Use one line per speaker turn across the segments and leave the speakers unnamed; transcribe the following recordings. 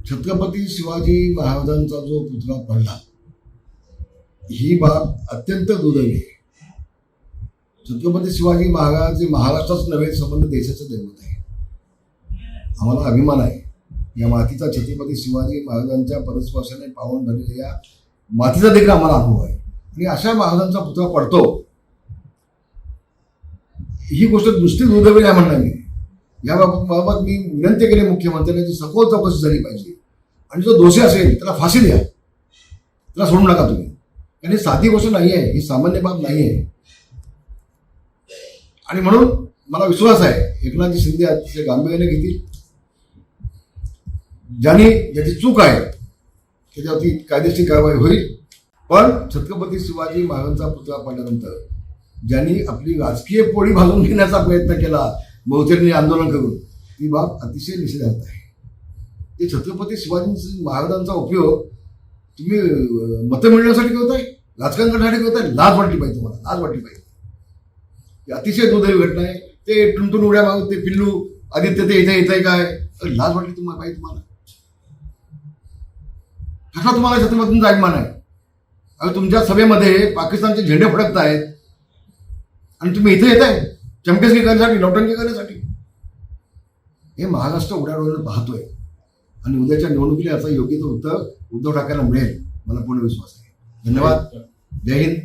छत्रपती शिवाजी महाराजांचा जो पुतळा पडला ही बाब अत्यंत दुर्दैवी आहे. छत्रपती शिवाजी महाराज हे महाराष्ट्राच नव्हे संबंध देशाचं दैवत आहे. आम्हाला अभिमान आहे या मातीचा. छत्रपती शिवाजी महाराजांच्या परस्पर्शाने पावन झालेल्या या मातीचा देखील आम्हाला अनुभव आहे. आणि अशा महाराजांचा पुतळा पडतो ही गोष्ट नुसती दुर्दैवी नाही म्हणणार मी. याबाबत मी विनंती केली मुख्यमंत्र्यांची सखोल चौकशी झाली पाहिजे आणि जो दोषी असेल त्याला फाशी द्या, त्याला सोडू नका तुम्ही. कारण ही साधी गोष्ट नाही आहे, ही सामान्य बाब नाही आहे. आणि म्हणून मला विश्वास आहे एकनाथजी शिंदे अतिशय गांभीर्याने घेतील. ज्यांनी ज्याची चूक आहे त्याच्यावरती कायदेशीर कारवाई होईल. पण छत्रपती शिवाजी महाराजांचा पुतळा पडल्यानंतर ज्यांनी आपली राजकीय पोळी भाजून घेण्याचा प्रयत्न केला बहुतेकनी आंदोलन करून, ती बाब अतिशय निषेधार्ह आहे. ते छत्रपती शिवाजी महाराजांचा उपयोग तुम्ही मतं मिळण्यासाठी करताय, राजकारण करण्यासाठी करताय. लाज वाटली पाहिजे तुम्हाला, लाज वाटली पाहिजे. ही अतिशय दुर्दैवी घटना आहे. ते टुनटुन उड्या मागत ते पिल्लू आदित्य ते इथे येत आहे काय, लाज वाटली तुम्हाला पाहिजे. तुम्हाला कसा तुम्हाला छत्रपतींचा अभिमान आहे? अगं तुमच्या सभेमध्ये पाकिस्तानचे झेंडे फडकत आहेत आणि तुम्ही इथे येत आहे चमकेसगी करण्यासाठी, नौटंकी करण्यासाठी. हे महाराष्ट्र उड्या डोळ्यानं पाहतोय आणि उद्याच्या निवडणुकीला याचा योग्य तो उत्तर उद्धव ठाकरेंना मिळेल, मला पूर्ण विश्वास आहे. धन्यवाद. जय हिंद,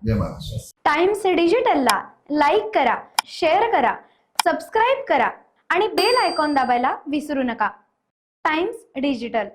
जय महाराष्ट्र.
टाइम्स डिजिटलला लाईक करा, शेअर करा, सबस्क्राईब करा आणि बेल आयकॉन दाबायला विसरू नका. Times digital.